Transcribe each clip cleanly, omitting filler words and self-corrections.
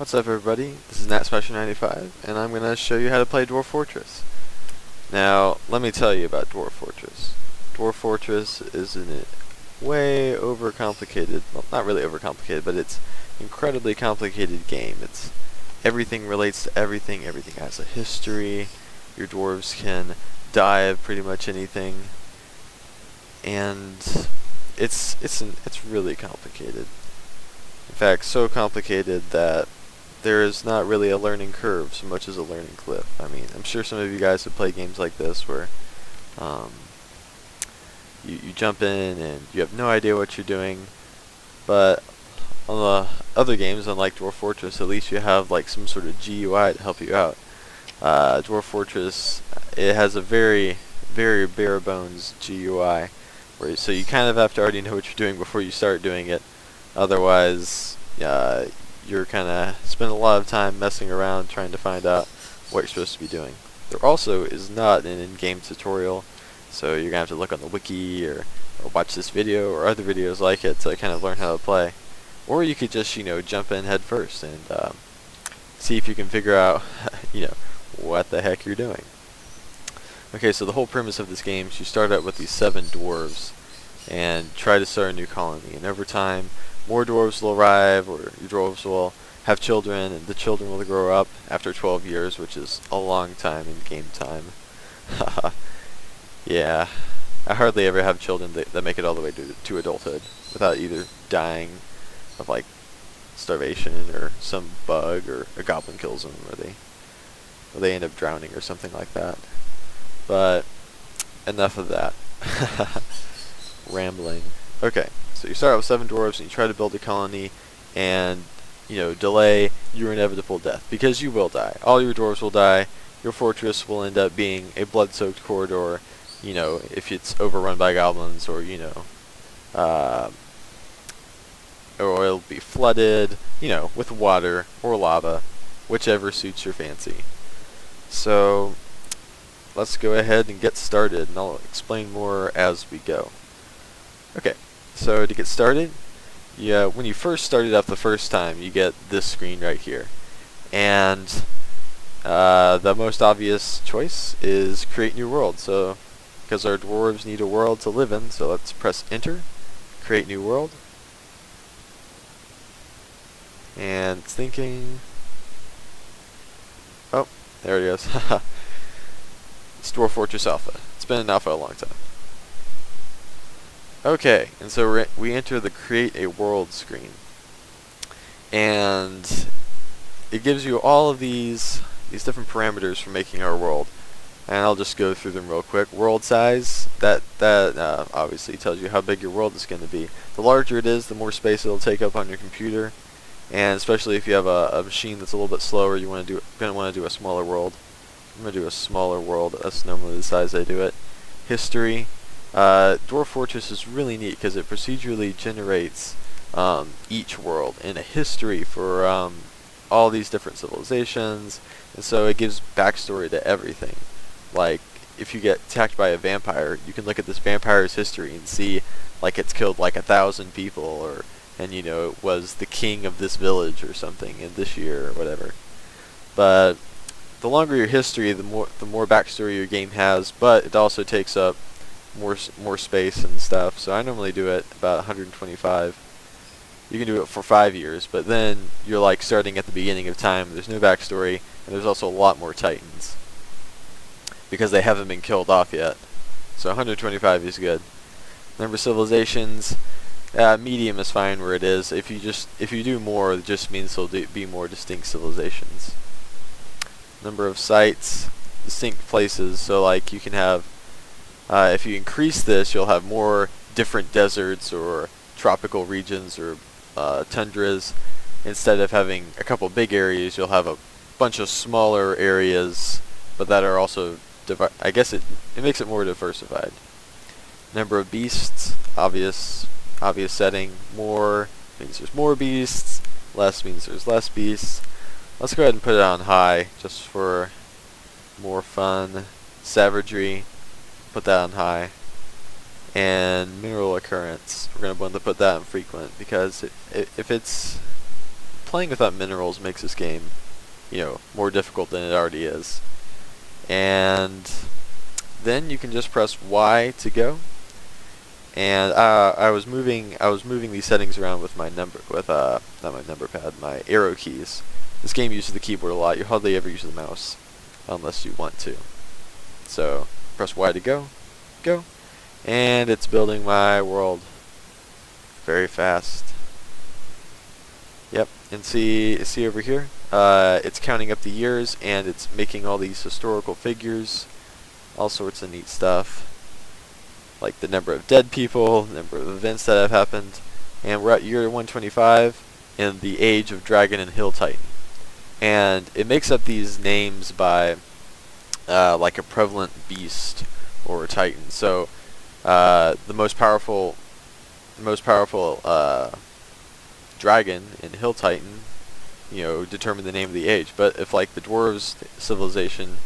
What's up everybody, this is NatSmasher95 and I'm going to show you how to play Dwarf Fortress. Now, let me tell you about Dwarf Fortress. Dwarf Fortress is a way overcomplicated, well not really overcomplicated, but it's incredibly complicated game. Everything relates to everything, everything has a history, your dwarves can die of pretty much anything, and it's really complicated. In fact, so complicated that there is not really a learning curve so much as a learning cliff. I mean, I'm sure some of you guys have played games like this where you jump in and you have no idea what you're doing, but on the other games, unlike Dwarf Fortress, at least you have like some sort of GUI to help you out. Dwarf Fortress, it has a very, very bare bones GUI, so you kind of have to already know what you're doing before you start doing it. Otherwise, you're kind of spending a lot of time messing around trying to find out what you're supposed to be doing. There also is not an in-game tutorial, so you're going to have to look on the wiki or watch this video or other videos like it to kind of learn how to play. Or you could just, jump in head first and see if you can figure out, what the heck you're doing. Okay, so the whole premise of this game is you start out with these 7 dwarves and try to start a new colony, and over time more dwarves will arrive, or your dwarves will have children, and the children will grow up after 12 years, which is a long time in game time. Yeah, I hardly ever have children that make it all the way to adulthood without either dying of like starvation or some bug or a goblin kills them, or they end up drowning or something like that. But enough of that. Rambling. Okay, so you start out with 7 dwarves and you try to build a colony and, delay your inevitable death, because you will die. All your dwarves will die. Your fortress will end up being a blood-soaked corridor, if it's overrun by goblins, or, or it'll be flooded, with water or lava, whichever suits your fancy. So, let's go ahead and get started, and I'll explain more as we go. Okay, so to get started, when you first start it up the first time, you get this screen right here. And the most obvious choice is create new world. So, because our dwarves need a world to live in, so let's press enter, create new world. And it's thinking, oh, there it goes. It's Dwarf Fortress Alpha. It's been in alpha a long time. Okay, and so we enter the create a world screen, and it gives you all of these different parameters for making our world, and I'll just go through them real quick. World size, that obviously tells you how big your world is going to be. The larger it is, the more space it'll take up on your computer, and especially if you have a machine that's a little bit slower, you're going to want to do a smaller world. I'm going to do a smaller world. That's normally the size I do it. History. Dwarf Fortress is really neat because it procedurally generates each world and a history for all these different civilizations, and so it gives backstory to everything. Like, if you get attacked by a vampire, you can look at this vampire's history and see, like, it's killed like 1,000 people, and it was the king of this village or something in this year or whatever. But the longer your history, the more backstory your game has, but it also takes up more space and stuff. So I normally do it about 125. You can do it for 5 years, but then you're like starting at the beginning of time. There's no backstory, and there's also a lot more titans because they haven't been killed off yet. So 125 is good. Number of civilizations, medium is fine where it is. If you do more, it just means there'll be more distinct civilizations. Number of sites, distinct places. So like you can have, if you increase this, you'll have more different deserts or tropical regions or tundras. Instead of having a couple big areas, you'll have a bunch of smaller areas, but that are also, I guess it makes it more diversified. Number of beasts, obvious setting. More means there's more beasts, less means there's less beasts. Let's go ahead and put it on high, just for more fun. Savagery, put that on high. And mineral occurrence, we're going to want to put that on frequent, because if it's playing without minerals makes this game, more difficult than it already is. And then you can just press Y to go. And I was moving these settings around with my not my number pad, my arrow keys. This game uses the keyboard a lot. You hardly ever use the mouse unless you want to. So press Y to go, and it's building my world very fast. Yep, and see over here, it's counting up the years, and it's making all these historical figures, all sorts of neat stuff, like the number of dead people, the number of events that have happened, and we're at year 125 in the age of Dragon and Hill Titan. And it makes up these names by like a prevalent beast or a titan. So the most powerful dragon in Hill Titan, determine the name of the age. But if like the dwarves civilization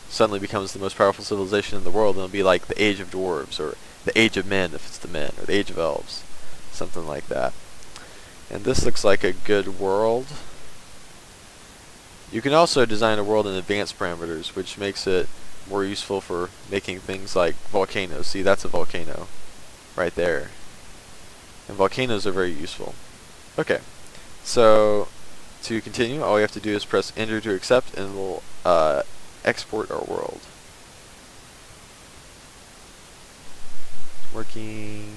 suddenly becomes the most powerful civilization in the world, then it'll be like the age of dwarves, or the age of men if it's the men, or the age of elves, something like that. And this looks like a good world. You can also design a world in advanced parameters, which makes it more useful for making things like volcanoes. See, that's a volcano right there. And volcanoes are very useful. Okay, so to continue, all we have to do is press enter to accept, and we'll export our world. It's working.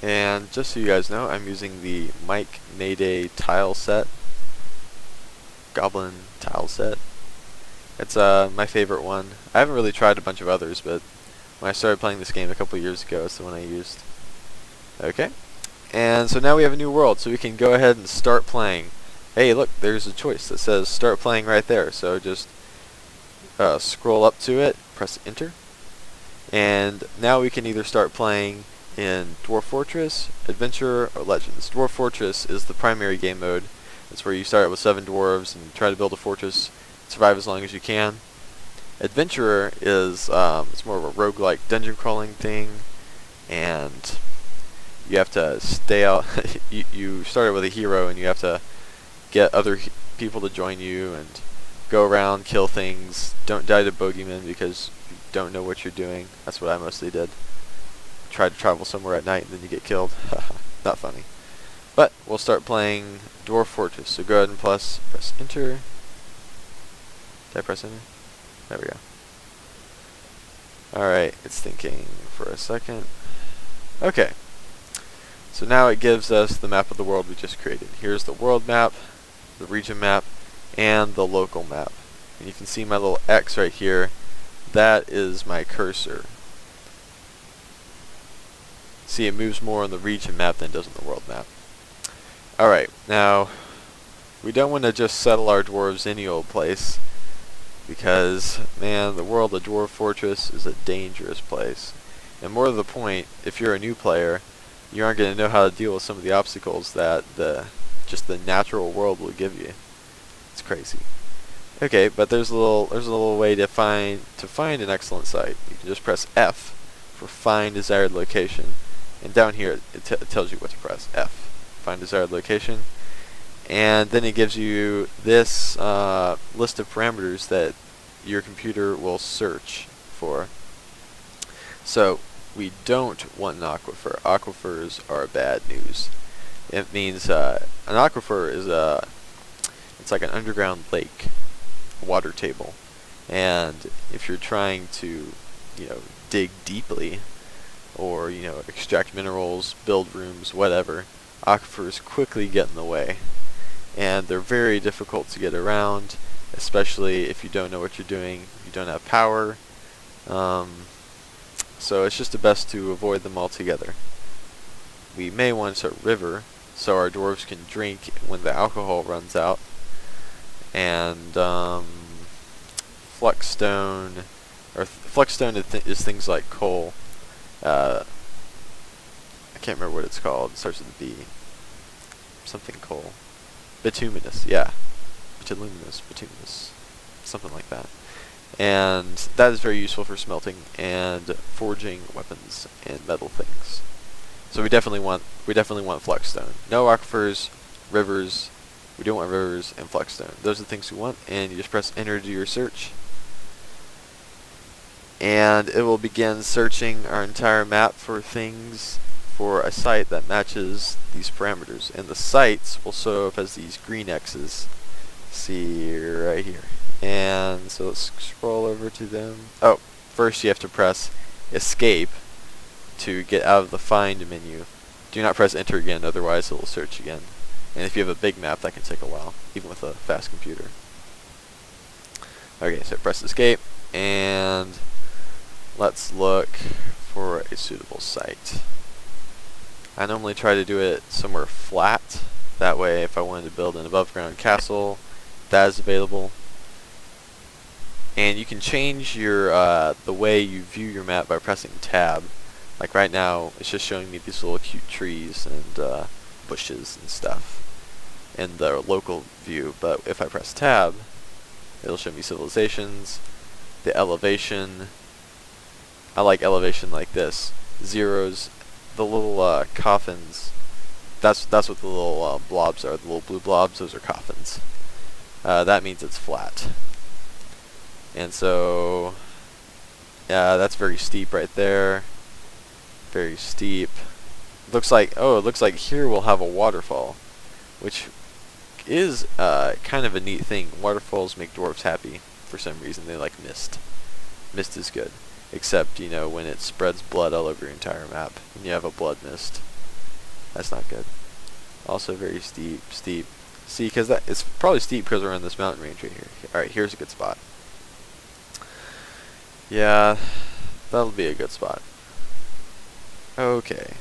And just so you guys know, I'm using the Mike Mayday tile set, Goblin tile set. It's my favorite one. I haven't really tried a bunch of others, but when I started playing this game a couple years ago, it's the one I used. Okay, and so now we have a new world, so we can go ahead and start playing. Hey, look, there's a choice that says start playing right there, so just scroll up to it, press enter, and now we can either start playing in Dwarf Fortress, Adventure, or Legends. Dwarf Fortress is the primary game mode. It's where you start with 7 dwarves and try to build a fortress, survive as long as you can. Adventurer is it's more of a roguelike dungeon crawling thing, and you have to stay out. you start with a hero, and you have to get other people to join you and go around, kill things. Don't die to bogeymen because you don't know what you're doing. That's what I mostly did. Try to travel somewhere at night and then you get killed. Not funny. But we'll start playing Dwarf Fortress. So go ahead and press enter. Did I press enter? There we go. Alright, it's thinking for a second. Okay. So now it gives us the map of the world we just created. Here's the world map, the region map, and the local map. And you can see my little X right here. That is my cursor. See, it moves more on the region map than it does on the world map. Alright, now, we don't want to just settle our dwarves any old place, because, man, the world of Dwarf Fortress is a dangerous place. And more to the point, if you're a new player, you aren't going to know how to deal with some of the obstacles that just the natural world will give you. It's crazy. Okay, but there's a little way to find an excellent site. You can just press F for find desired location. And down here, it tells you what to press. F, find desired location. And then it gives you this list of parameters that your computer will search for. So, we don't want an aquifer. Aquifers are bad news. It means an aquifer is it's like an underground lake, water table. And if you're trying to, dig deeply, or extract minerals, build rooms, whatever, aquifers quickly get in the way, and they're very difficult to get around, especially if you don't know what you're doing, you don't have power, so it's just the best to avoid them altogether. We may want a river so our dwarves can drink when the alcohol runs out, and Fluxstone is things like coal. I can't remember what it's called. It starts with a B. Something coal. Bituminous, yeah. Bituminous. Something like that. And that is very useful for smelting and forging weapons and metal things. So we definitely want flexstone. No aquifers, rivers. We don't want rivers and flexstone. Those are the things we want, and you just press enter to do your search. And it will begin searching our entire map for things for a site that matches these parameters. And the sites will show up as these green X's. See right here. And so let's scroll over to them. Oh, first you have to press escape to get out of the find menu. Do not press enter again, otherwise it will search again. And if you have a big map, that can take a while, even with a fast computer. Okay, so press escape, and let's look for a suitable site. I normally try to do it somewhere flat. That way, if I wanted to build an above ground castle, that is available. And you can change your the way you view your map by pressing tab. Like right now, it's just showing me these little cute trees and bushes and stuff in the local view. But if I press tab, it'll show me civilizations, the elevation. I like elevation like this. Zeros, the little coffins. That's what the little blobs are. The little blue blobs, those are coffins. That means it's flat. And so, yeah, that's very steep right there. Very steep. Looks like, oh, it looks like here we'll have a waterfall, which is kind of a neat thing. Waterfalls make dwarves happy for some reason. They like mist. Mist is good, except, you know, when it spreads blood all over your entire map and you have a blood mist. That's not good. Also very steep. See, because it's probably steep because we're in this mountain range right here. Alright, here's a good spot. Yeah, that'll be a good spot. Okay.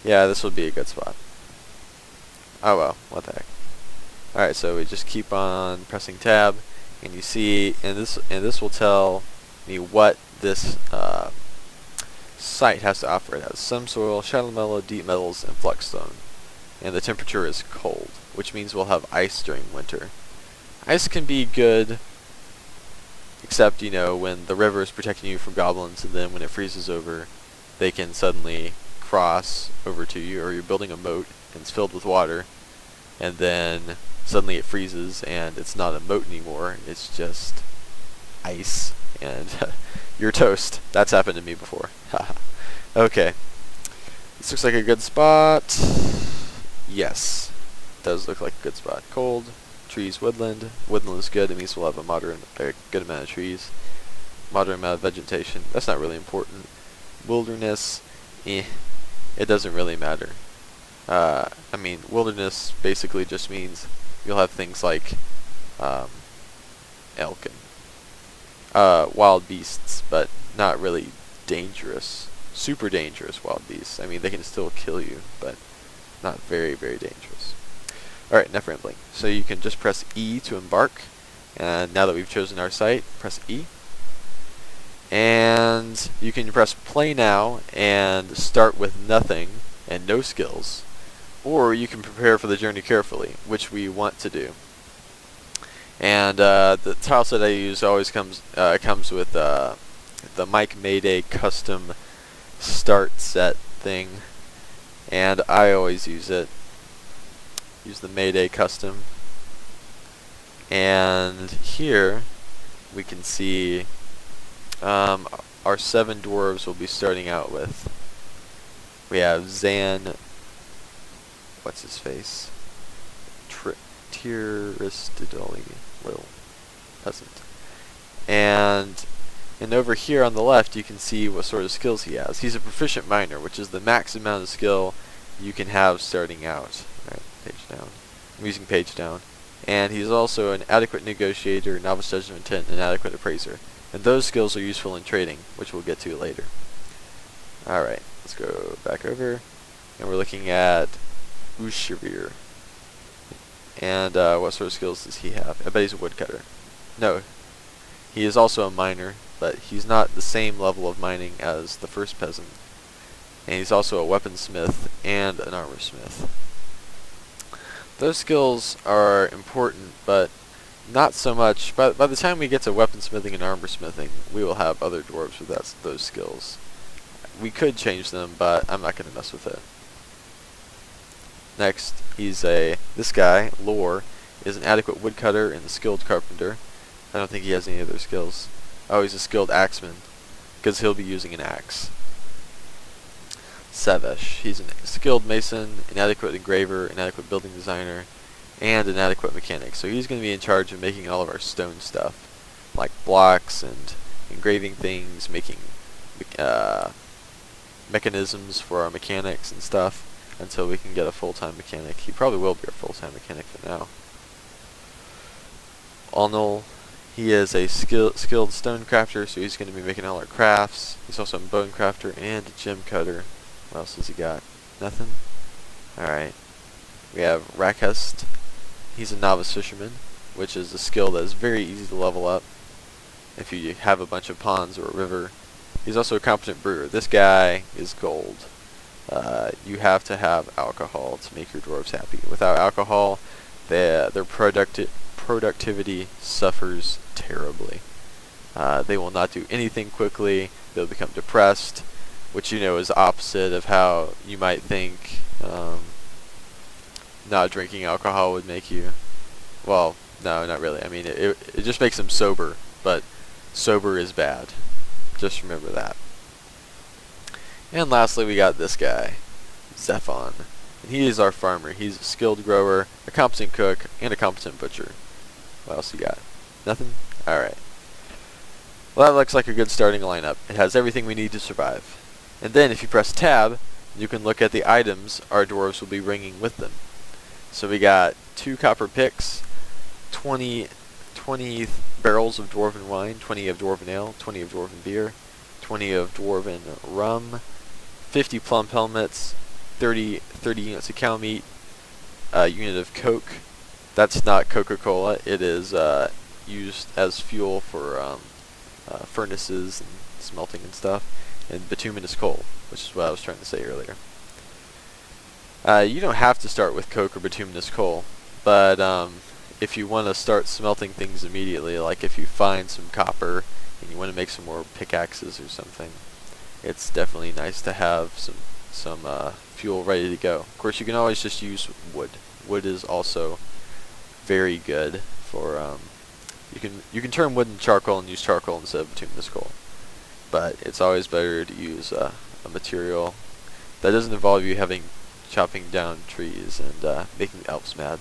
Yeah, this would be a good spot. Oh well, what the heck. Alright, so we just keep on pressing tab, and you see, and this will tell me what this site has to offer. It has some soil, shallow metal, deep metals, and flexstone. And the temperature is cold, which means we'll have ice during winter. Ice can be good, except, you know, when the river is protecting you from goblins, and then when it freezes over, they can suddenly cross over to you, or you're building a moat and it's filled with water, and then suddenly it freezes and it's not a moat anymore, it's just ice, and you're toast. That's happened to me before. Okay. This looks like a good spot. Yes. Does look like a good spot. Cold. Trees, woodland. Woodland is good. It means we'll have a good amount of trees. Moderate amount of vegetation. That's not really important. Wilderness. It doesn't really matter. I mean, wilderness basically just means you'll have things like elk and wild beasts, but not really dangerous. Super dangerous wild beasts. I mean, they can still kill you, but not very, very dangerous. Alright, enough rambling. So you can just press E to embark, and now that we've chosen our site, press E. And you can press play now and start with nothing and no skills, or you can prepare for the journey carefully, which we want to do. And the tile set I use always comes with the Mike Mayday custom start set thing, and I always use it. Use the Mayday custom. And here we can see our 7 dwarves we'll be starting out with. We have Zan, what's his face? Tiristidoli, little peasant. And over here on the left you can see what sort of skills he has. He's a proficient miner, which is the max amount of skill you can have starting out. Alright, page down. I'm using page down. And he's also an adequate negotiator, novice judge of intent, and adequate appraiser. And those skills are useful in trading, which we'll get to later. Alright, let's go back over. And we're looking at Ushavir. And what sort of skills does he have? I bet he's a woodcutter. No, he is also a miner, but he's not the same level of mining as the first peasant. And he's also a weaponsmith and an armorsmith. Those skills are important, but Not so much. By the time we get to weaponsmithing and armor smithing, we will have other dwarves with those skills. We could change them, but I'm not going to mess with it. Next, this guy, Lore, is an adequate woodcutter and a skilled carpenter. I don't think he has any other skills. Oh, he's a skilled axeman, because he'll be using an axe. Savesh, he's a skilled mason, an adequate engraver, an adequate building designer, and an adequate mechanic. So he's going to be in charge of making all of our stone stuff, like blocks and engraving things, making mechanisms for our mechanics and stuff, until we can get a full-time mechanic. He probably will be a full-time mechanic for now. Onul, he is a skilled stone crafter, so he's going to be making all our crafts. He's also a bone crafter and a gem cutter. What else has he got? Nothing? Alright. We have Rakest. He's a novice fisherman, which is a skill that is very easy to level up if you have a bunch of ponds or a river. He's also a competent brewer. This guy is gold. You have to have alcohol to make your dwarves happy. Without alcohol, their productivity suffers terribly. They will not do anything quickly. They'll become depressed, which is opposite of how you might think not drinking alcohol would make you. Well, no, not really. I mean, it just makes them sober, but sober is bad. Just remember that. And lastly, we got this guy, Zephon. And he is our farmer. He's a skilled grower, a competent cook, and a competent butcher. What else you got? Nothing? Alright. Well, that looks like a good starting lineup. It has everything we need to survive. And then if you press tab, you can look at the items our dwarves will be bringing with them. So we got 2 copper picks, 20 barrels of dwarven wine, 20 of dwarven ale, 20 of dwarven beer, 20 of dwarven rum, 50 plum helmets, 30 units of cow meat, a unit of coke. That's not Coca-Cola. It is used as fuel for furnaces and smelting and stuff, and bituminous coal, which is what I was trying to say earlier. You don't have to start with coke or bituminous coal, but if you want to start smelting things immediately, like if you find some copper and you want to make some more pickaxes or something, it's definitely nice to have some fuel ready to go. Of course, you can always just use wood. Wood is also very good for you can turn wood into charcoal and use charcoal instead of bituminous coal. But it's always better to use a material that doesn't involve you chopping down trees and making the elves mad.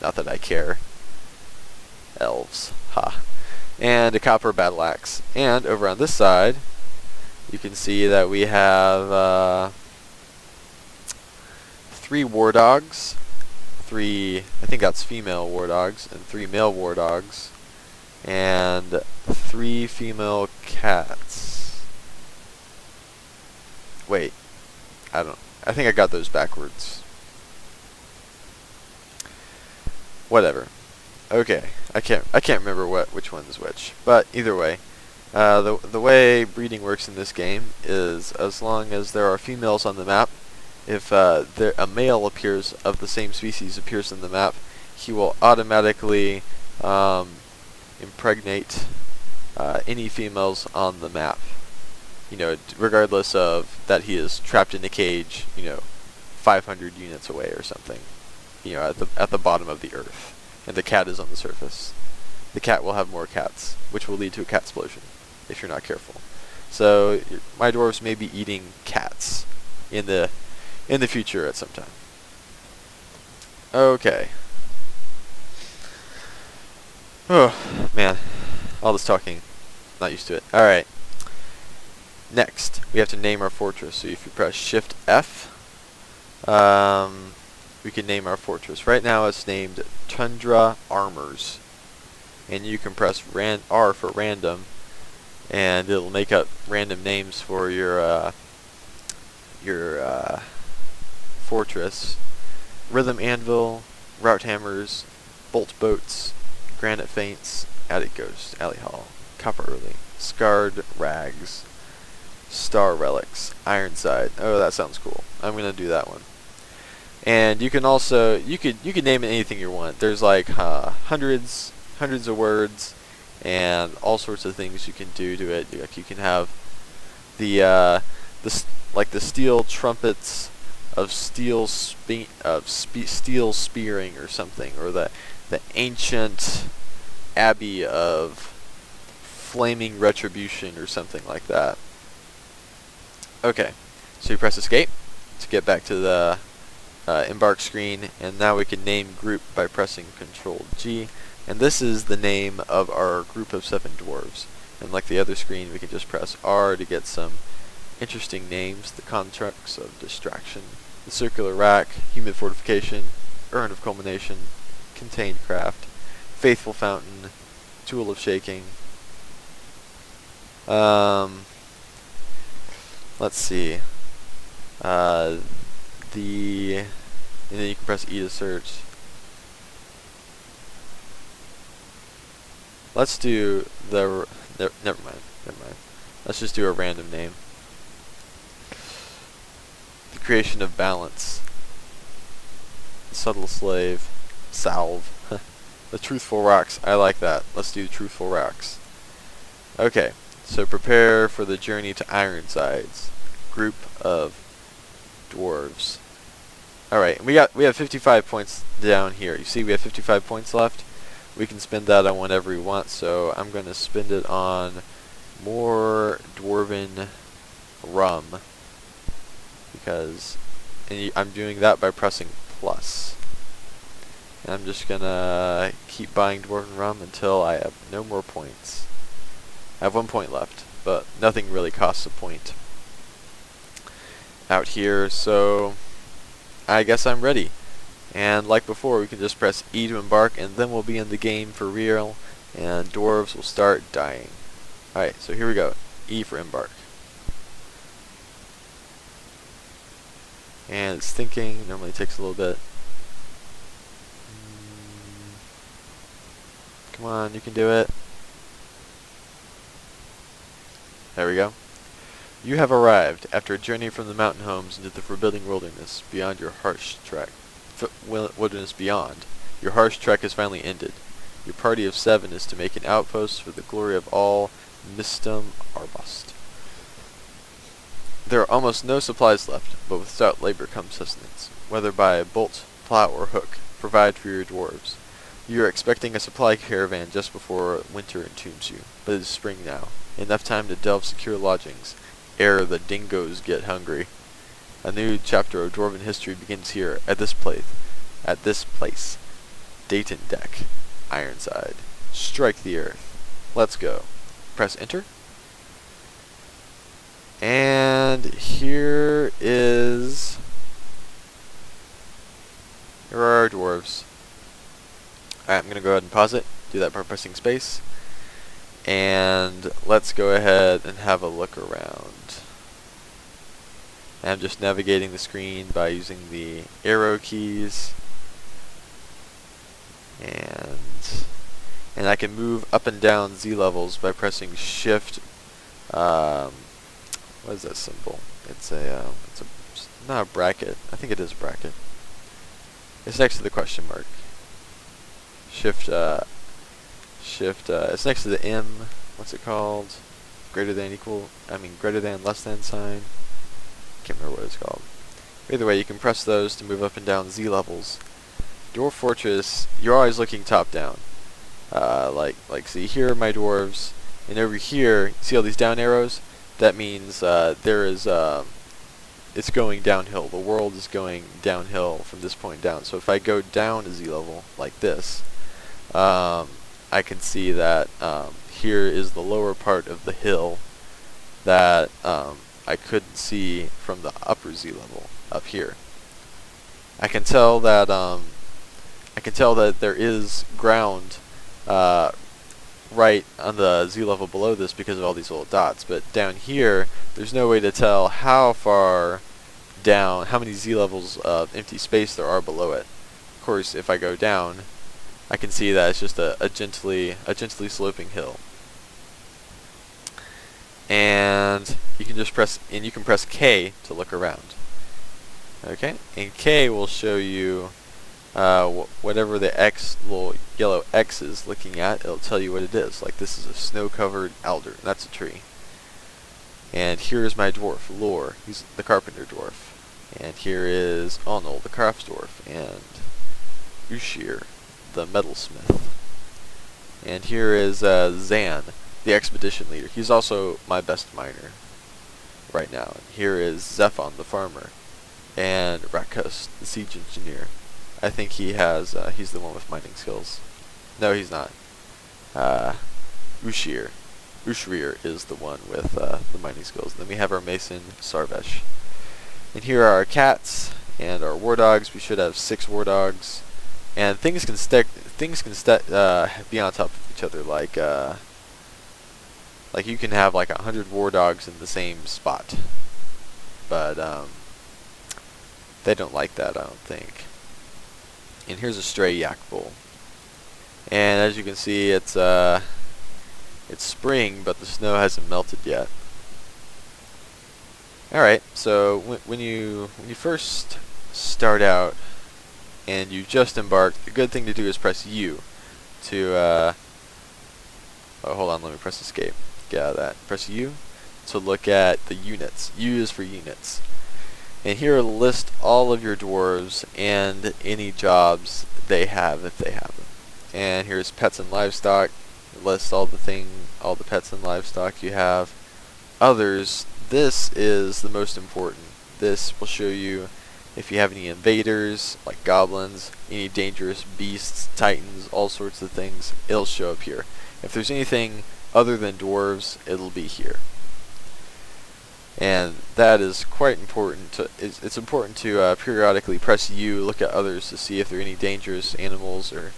Not that I care. Elves, ha. And a copper battle axe. And over on this side, you can see that we have 3 war dogs, 3, I think that's female war dogs, and 3 male war dogs, and 3 female cats. Wait, I think I got those backwards. Whatever. Okay, I can't remember which one is which, but either way, the way breeding works in this game is as long as there are females on the map, if a male appears of the same species appears in the map, he will automatically impregnate any females on the map. Regardless of that he is trapped in a cage, 500 units away or something, at the bottom of the earth. And the cat is on the surface. The cat will have more cats, which will lead to a cat explosion, if you're not careful. So my dwarves may be eating cats in the future at some time. Okay. Oh man, all this talking, not used to it. All right. Next, we have to name our fortress. So if you press Shift F, we can name our fortress. Right now it's named Tundra Armors. And you can press R for random, and it'll make up random names for your fortress. Rhythm Anvil, Route Hammers, Bolt Boats, Granite Feints, Attic Ghost, Alley Hall, Copper Early, Scarred Rags, Star Relics, Ironside. Oh, that sounds cool. I'm gonna do that one. And you can also you could name it anything you want. There's like hundreds hundreds of words and all sorts of things you can do to it. Like you can have the like the steel trumpets of steel steel spearing or something, or the ancient abbey of flaming retribution or something like that. Okay, so you press escape to get back to the embark screen, and now we can name group by pressing Control G, and this is the name of our group of 7 dwarves. And like the other screen, we can just press R to get some interesting names: the Contracts of Distraction, the Circular Rack, Humid Fortification, Urn of Culmination, Contained Craft, Faithful Fountain, Tool of Shaking. Let's see. And then you can press E to search. Let's do the never mind. Let's just do a random name. The Creation of Balance. The Subtle Slave. Salve. The Truthful Rocks. I like that. Let's do Truthful Rocks. Okay, so prepare for the journey to Ironsides. Group of dwarves. Alright, we have 55 points down here. You see we have 55 points left. We can spend that on whatever we want, so I'm going to spend it on more dwarven rum, because I'm doing that by pressing plus. And I'm just going to keep buying dwarven rum until I have no more points. I have 1 point left, but nothing really costs a point out here, so I guess I'm ready. And like before, we can just press E to embark, and then we'll be in the game for real, and dwarves will start dying. Alright, so here we go. E for embark. And it's thinking. Normally it takes a little bit. Come on, you can do it. There we go. You have arrived after a journey from the mountain homes into the forbidding wilderness beyond your harsh trek. Wilderness beyond. Your harsh trek has finally ended. Your party of 7 is to make an outpost for the glory of all Mistum Arbust. There are almost no supplies left, but with stout labor comes sustenance. Whether by bolt, plow, or hook, provide for your dwarves. You are expecting a supply caravan just before winter entombs you, but it is spring now. Enough time to delve secure lodgings, ere the dingoes get hungry. A new chapter of dwarven history begins here, at this place. Dayton Deck, Ironside. Strike the earth. Let's go. Press enter. And here are our dwarves. Alright, I'm going to go ahead and pause it. Do that by pressing space. And let's go ahead and have a look around. I'm just navigating the screen by using the arrow keys, and I can move up and down Z levels by pressing shift. What is that symbol? It's not a bracket. I think it is a bracket. It's next to the question mark. Shift. It's next to the M. What's it called? Greater than, less than sign. Can't remember what it's called. Either way, you can press those to move up and down Z levels. Dwarf Fortress, you're always looking top down. See, here are my dwarves, and over here, see all these down arrows? That means it's going downhill. The world is going downhill from this point down. So if I go down a Z level like this, I can see that here is the lower part of the hill that I couldn't see from the upper Z level up here. I can tell that there is ground right on the Z level below this because of all these little dots, but down here there's no way to tell how far down, how many Z levels of empty space there are below it. Of course, if I go down, I can see that it's just a gently sloping hill. And you can just press K to look around. Okay, and K will show you whatever the little yellow X is looking at, it'll tell you what it is. Like this is a snow-covered alder, and that's a tree. And here is my dwarf, Lore. He's the carpenter dwarf. And here is Onul, the crafts dwarf, and Ushir, the metalsmith. And here is Zan, the expedition leader. He's also my best miner right now. And here is Zephon, the farmer, and Rakus, the siege engineer. I think he has, he's the one with mining skills. No, he's not. Ushir is the one with the mining skills. Then we have our mason, Sarvesh. And here are our cats and our war dogs. We should have 6 war dogs. And things can be on top of each other. Like you can have like 100 war dogs in the same spot. But they don't like that, I don't think. And here's a stray yak bull. And as you can see, it's spring, but the snow hasn't melted yet. Alright, so when you first start out and you just embark, the good thing to do is press U to oh, hold on, let me press escape. Get out of that. Press U to look at the units. U is for units. And here list all of your dwarves and any jobs they have if they have them. And here's pets and livestock. It lists all the pets and livestock you have. Others, this is the most important. This will show you if you have any invaders, like goblins, any dangerous beasts, titans, all sorts of things, it'll show up here. If there's anything other than dwarves, it'll be here. And that is quite important. It's important to periodically press U, look at others to see if there are any dangerous animals or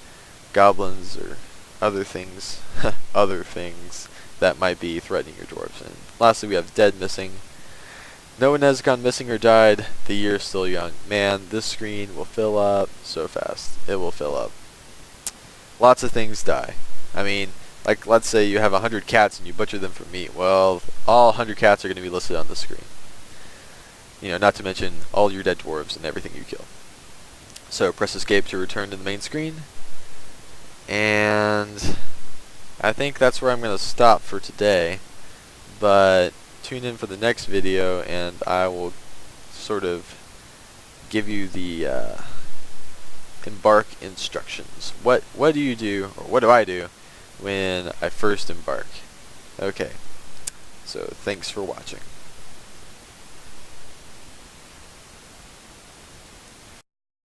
goblins or other things, that might be threatening your dwarves. And lastly, we have dead missing. No one has gone missing or died. The year is still young. Man, this screen will fill up so fast. It will fill up. Lots of things die. I mean, like let's say you have 100 cats and you butcher them for meat. Well, all 100 cats are going to be listed on the screen. You know, not to mention all your dead dwarves and everything you kill. So press escape to return to the main screen. And I think that's where I'm going to stop for today. But tune in for the next video and I will sort of give you the embark instructions. What do you do, or what do I do when I first embark? Okay, so thanks for watching.